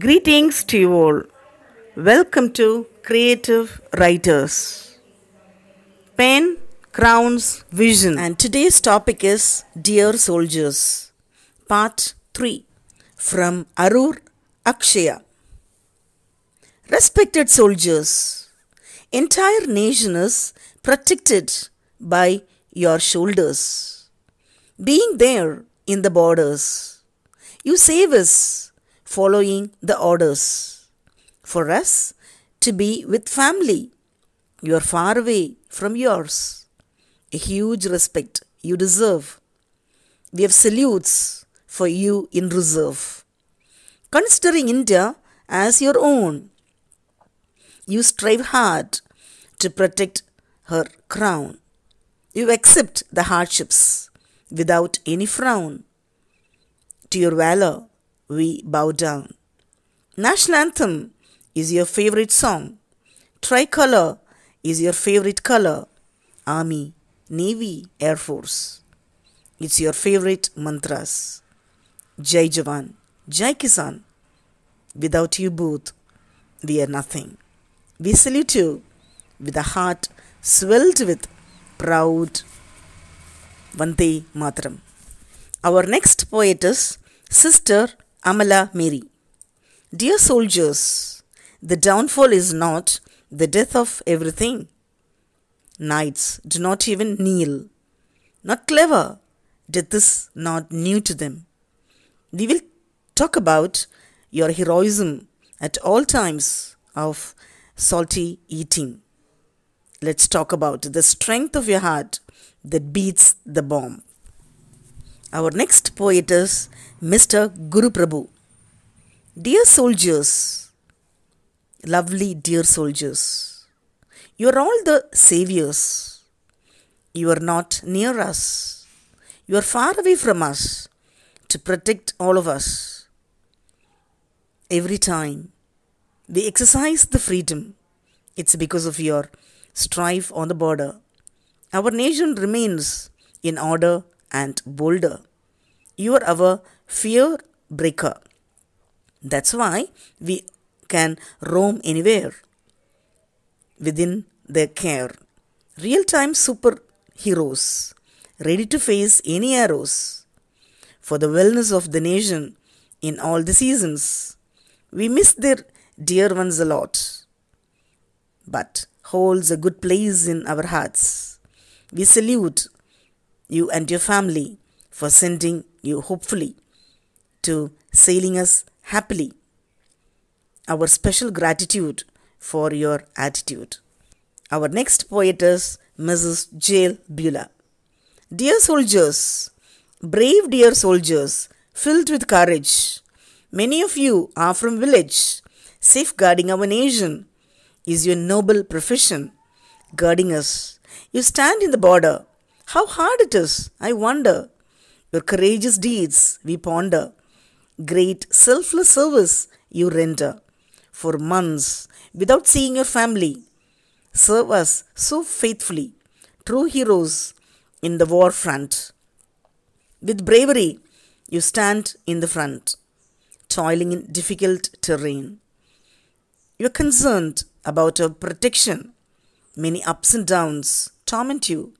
Greetings to you all. Welcome to Creative Writers. Pen crowns vision. And today's topic is Dear Soldiers, Part 3 from Arur Akshaya. Respected soldiers, entire nation is protected by your shoulders. Being there in the borders, you save us following the orders. For us to be with family, you are far away from yours. A huge respect you deserve. We have salutes for you in reserve. Considering India as your own, you strive hard to protect her crown. You accept the hardships without any frown. To your valor we bow down. National anthem is your favorite song. Tricolor is your favorite color. Army, Navy, Air Force. It's your favorite mantras. Jai Jawan, Jai Kisan. Without you both, we are nothing. We salute you with a heart swelled with proud Vande Mataram. Our next poet is Sister Amala Mary. Dear soldiers, the downfall is not the death of everything. Knights do not even kneel. Not clever. Death is not new to them. We will talk about your heroism at all times of salty eating. Let's talk about the strength of your heart that beats the bomb. Our next poet is Mr. Guru Prabhu. Dear soldiers, lovely dear soldiers, you are all the saviors. You are not near us. You are far away from us to protect all of us. Every time we exercise the freedom, it's because of your strife on the border. Our nation remains in order and bolder. You are our fear breaker. That's why we can roam anywhere within their care. Real-time superheroes, ready to face any arrows. For the wellness of the nation in all the seasons, we miss their dear ones a lot, but holds a good place in our hearts. We salute you and your family for sending you hopefully to sailing us happily. Our special gratitude for your attitude. Our next poet is Mrs. Jael Beulah. Dear soldiers, brave dear soldiers, filled with courage, many of you are from village. Safeguarding our nation is your noble profession. Guarding us, you stand in the border. How hard it is, I wonder. Your courageous deeds we ponder. Great selfless service you render. For months, without seeing your family, serve us so faithfully. True heroes in the war front. With bravery, you stand in the front, toiling in difficult terrain. You are concerned about our protection. Many ups and downs torment you,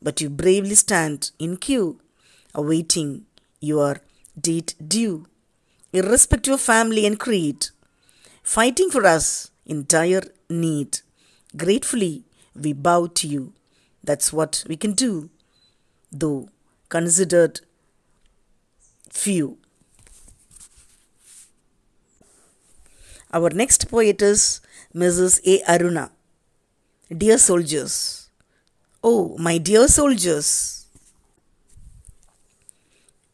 but you bravely stand in queue, awaiting your date due, irrespective of family and creed, fighting for us in dire need. Gratefully, we bow to you. That's what we can do, though considered few. Our next poet is Mrs. A. Aruna. Dear soldiers, oh, my dear soldiers,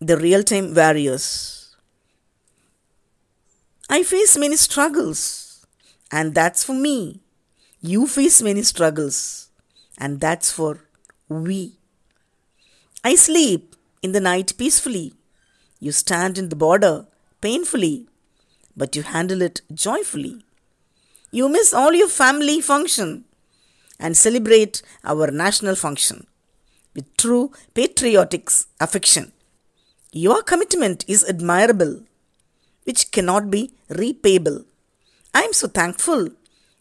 the real-time warriors. I face many struggles, and that's for me. You face many struggles, and that's for we. I sleep in the night peacefully. You stand in the border painfully, but you handle it joyfully. You miss all your family function and celebrate our national function with true patriotic affection. Your commitment is admirable. which cannot be repayable. I am so thankful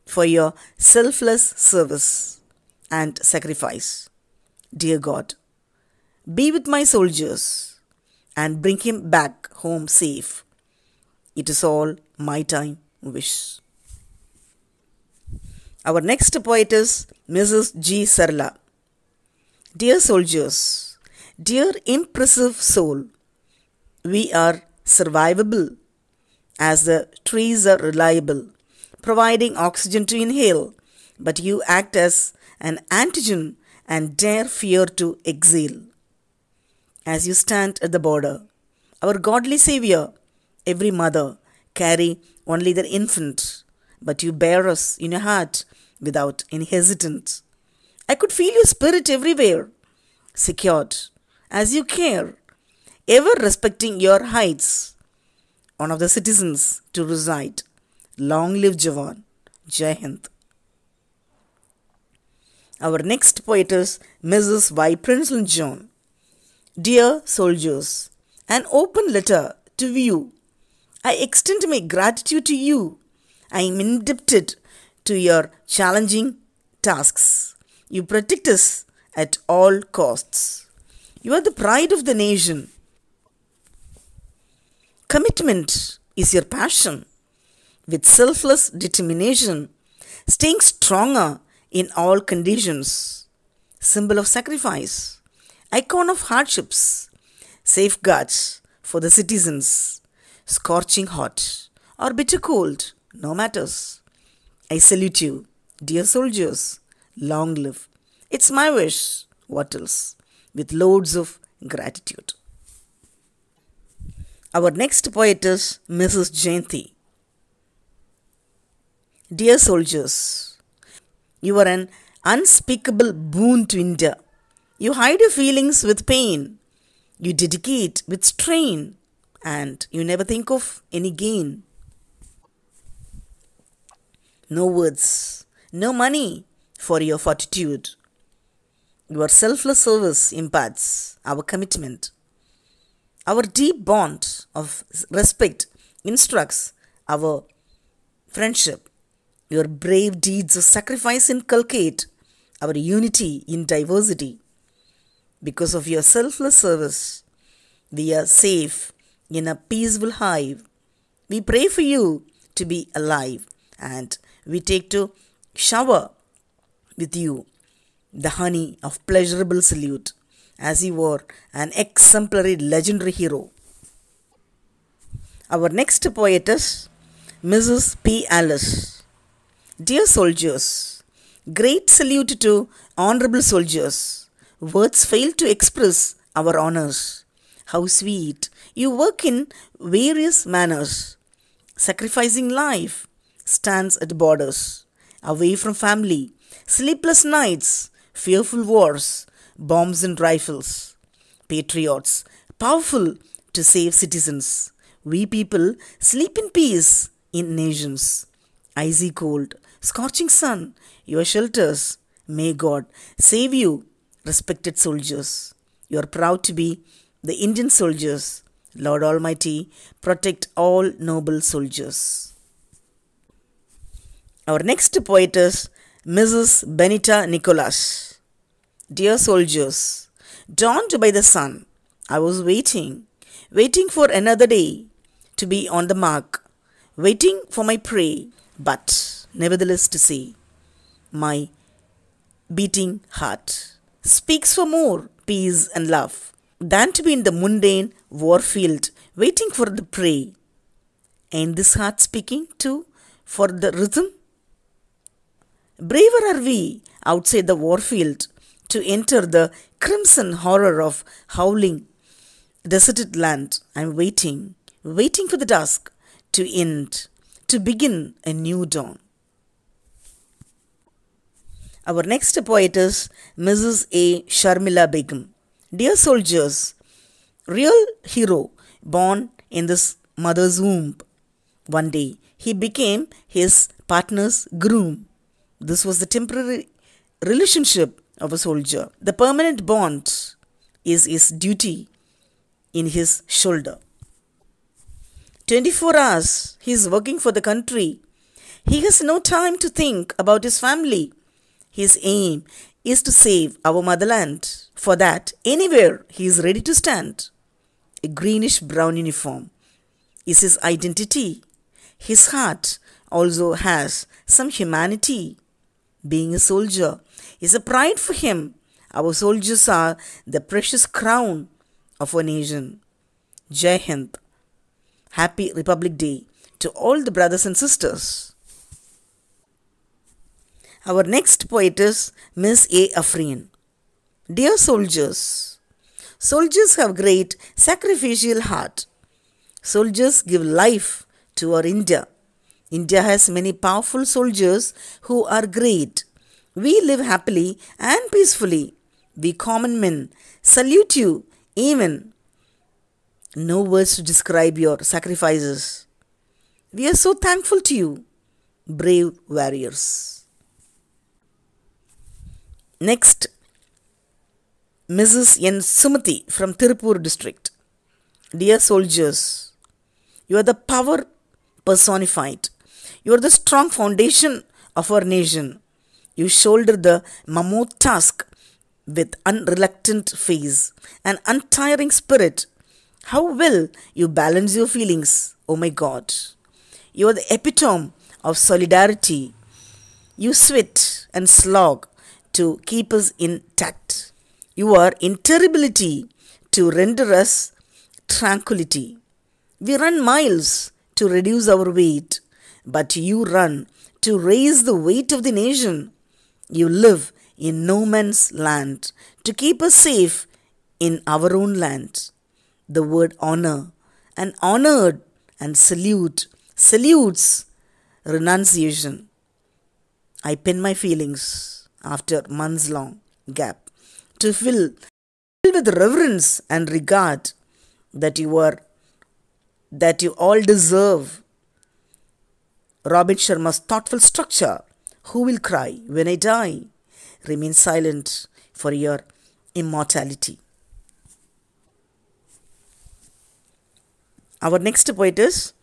for your selfless service and sacrifice. Dear God, be with my soldiers and bring him back home safe. It is all my time wish. Our next poet is Mrs. G. Sarla. Dear soldiers, dear impressive soul, we are survivable as the trees are reliable, providing oxygen to inhale, but you act as an antigen and dare fear to exhale. As you stand at the border, our godly Savior, every mother carry only their infant, but you bear us in your heart without any hesitance. I could feel your spirit everywhere, secured as you care, ever respecting your heights, one of the citizens to reside. Long live Jawan. Jai Hind. Our next poet is Mrs. Y. Princeton John. Dear soldiers, an open letter to view. I extend my gratitude to you. I am indebted to your challenging tasks. You protect us at all costs. You are the pride of the nation. Commitment is your passion. With selfless determination, staying stronger in all conditions. Symbol of sacrifice, icon of hardships, safeguards for the citizens. Scorching hot or bitter cold, no matters. I salute you, dear soldiers. Long live. It's my wish. What else? With loads of gratitude. Our next poet is Mrs. Jayanti. Dear soldiers, you are an unspeakable boon to India. You hide your feelings with pain. You dedicate with strain. And you never think of any gain. No words, no money for your fortitude. Your selfless service imparts our commitment. Our deep bond of respect instructs our friendship. Your brave deeds of sacrifice inculcate our unity in diversity. Because of your selfless service, we are safe in a peaceful hive. We pray for you to be alive, and we take to shower with you the honey of pleasurable salute, as you were an exemplary legendary hero. Our next poet is Mrs. P. Alice. Dear soldiers, great salute to honorable soldiers. Words fail to express our honors. How sweet you work in various manners. Sacrificing life stands at borders, away from family, sleepless nights, fearful wars, bombs and rifles. Patriots, powerful to save citizens. We people sleep in peace in nations. Icy cold, scorching sun, your shelters. May God save you, respected soldiers. You are proud to be the Indian soldiers. Lord Almighty, protect all noble soldiers. Our next poet is Mrs. Benita Nicholas. Dear soldiers, dawned by the sun, I was waiting for another day to be on the mark, waiting for my prey, but nevertheless to say, my beating heart speaks for more peace and love than to be in the mundane warfield waiting for the prey. Ain't this heart speaking too for the rhythm? Braver are we outside the warfield to enter the crimson horror of howling deserted land. I'm waiting for the dusk to end, to begin a new dawn. Our next poet is Mrs. A. Sharmila Begum. Dear soldiers, real hero born in this mother's womb. One day he became his partner's groom. This was the temporary relationship of a soldier. The permanent bond is his duty in his shoulder. 24 hours he is working for the country. He has no time to think about his family. His aim is to save our motherland. For that, anywhere he is ready to stand. A greenish brown uniform is his identity. His heart also has some humanity. Being a soldier is a pride for him. Our soldiers are the precious crown of our nation. Jai Hind. Happy Republic Day to all the brothers and sisters. Our next poet is Miss A. Afreen. Dear soldiers, soldiers have great sacrificial heart. Soldiers give life to our India. India has many powerful soldiers who are great. We live happily and peacefully. We common men salute you. Even no words to describe your sacrifices. We are so thankful to you, brave warriors. Next, Mrs. N. Sumati from Tirupur district. Dear soldiers, you are the power personified. You are the strong foundation of our nation. You shoulder the mammoth task with unreluctant face and untiring spirit. How well you balance your feelings, oh my God. You are the epitome of solidarity. You sweat and slog to keep us intact. You are in terribility to render us tranquility. We run miles to reduce our weight, but you run to raise the weight of the nation. You live in no man's land to keep us safe in our own land. The word honor and honored and salutes renunciation. I pen my feelings after months long gap to fill with reverence and regard that you all deserve. Robin Sharma's thoughtful structure. Who will cry when I die? Remain silent for your immortality. Our next poet is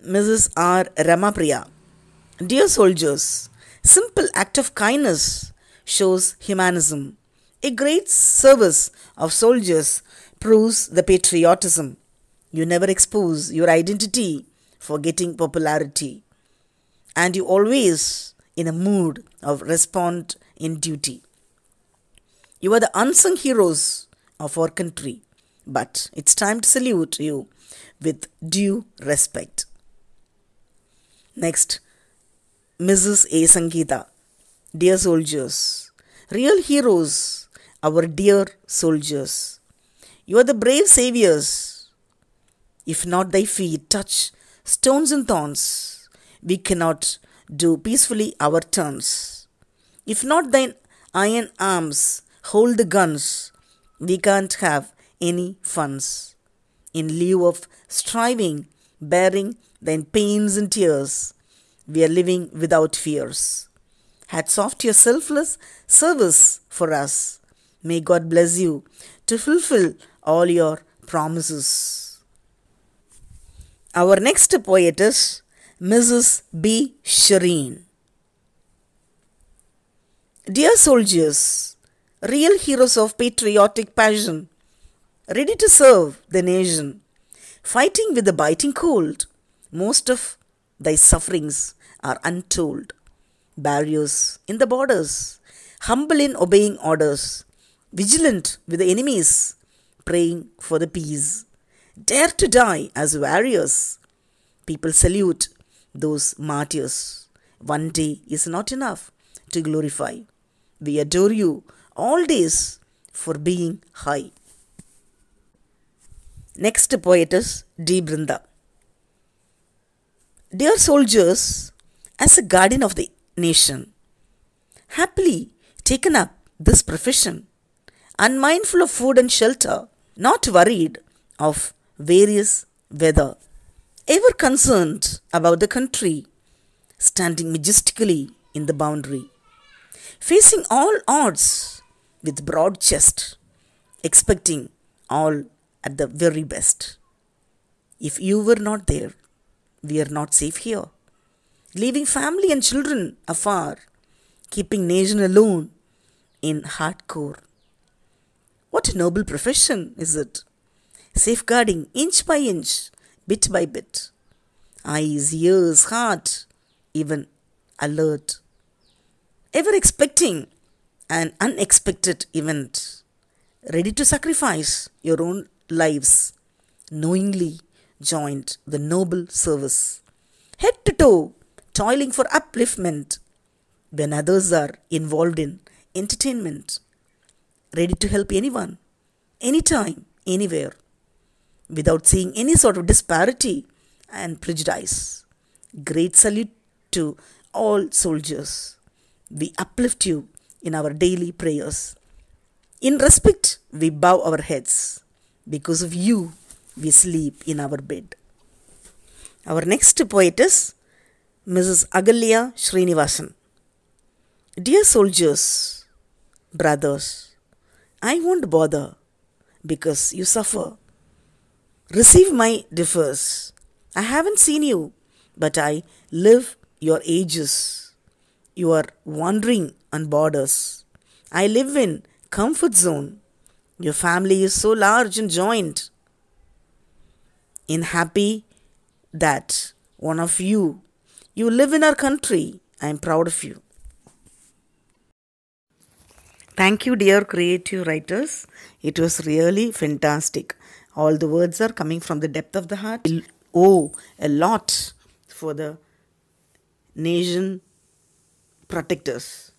Mrs. R. Ramapriya. Dear soldiers, simple act of kindness shows humanism. A great service of soldiers proves the patriotism. You never expose your identity for getting popularity. And you always in a mood of respond in duty. You are the unsung heroes of our country, but it's time to salute you with due respect. Next, Mrs. A. Sangeeta. Dear soldiers, real heroes, our dear soldiers, you are the brave saviors. If not thy feet touch stones and thorns, we cannot do peacefully our turns. If not thine iron arms hold the guns, we can't have any funds. In lieu of striving, bearing thine pains and tears, we are living without fears. Hats off to your selfless service for us. May God bless you to fulfill all your promises. Our next poet is Mrs. B. Shireen. Dear soldiers, real heroes of patriotic passion, ready to serve the nation, fighting with the biting cold, most of thy sufferings are untold. Barriers in the borders, humble in obeying orders, vigilant with the enemies, praying for the peace, dare to die as warriors. People salute those martyrs. One day is not enough to glorify. We adore you all days for being high. Next poet is D. Brinda. Dear soldiers, as a guardian of the nation, happily taken up this profession, unmindful of food and shelter, not worried of various weather, ever concerned about the country, standing majestically in the boundary, facing all odds with broad chest, expecting all at the very best. If you were not there, we are not safe here. Leaving family and children afar, keeping nation alone in hardcore. What a noble profession is it? Safeguarding inch by inch, bit by bit. Eyes, ears, heart, even alert. Ever expecting an unexpected event. Ready to sacrifice your own lives. Knowingly joined the noble service. Head to toe, toiling for upliftment when others are involved in entertainment. Ready to help anyone, anytime, anywhere, without seeing any sort of disparity and prejudice. Great salute to all soldiers. We uplift you in our daily prayers. In respect, we bow our heads. Because of you, we sleep in our bed. Our next poet is Mrs. Agalya Srinivasan. Dear soldiers, brothers, I won't bother because you suffer. Receive my differs. I haven't seen you, but I live your ages. You are wandering on borders. I live in comfort zone. Your family is so large and joined. In happy that one of you live in our country. I am proud of you. Thank you, dear creative writers. It was really fantastic. All the words are coming from the depth of the heart. Oh, a lot for the nation protectors.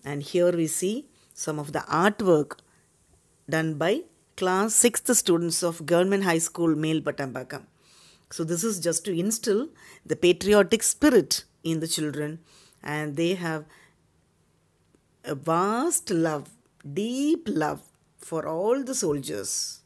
And here we see some of the artwork done by class 6th students of Government High School, Male Patambakam. So this is just to instill the patriotic spirit in the children, and they have a vast love, deep love for all the soldiers.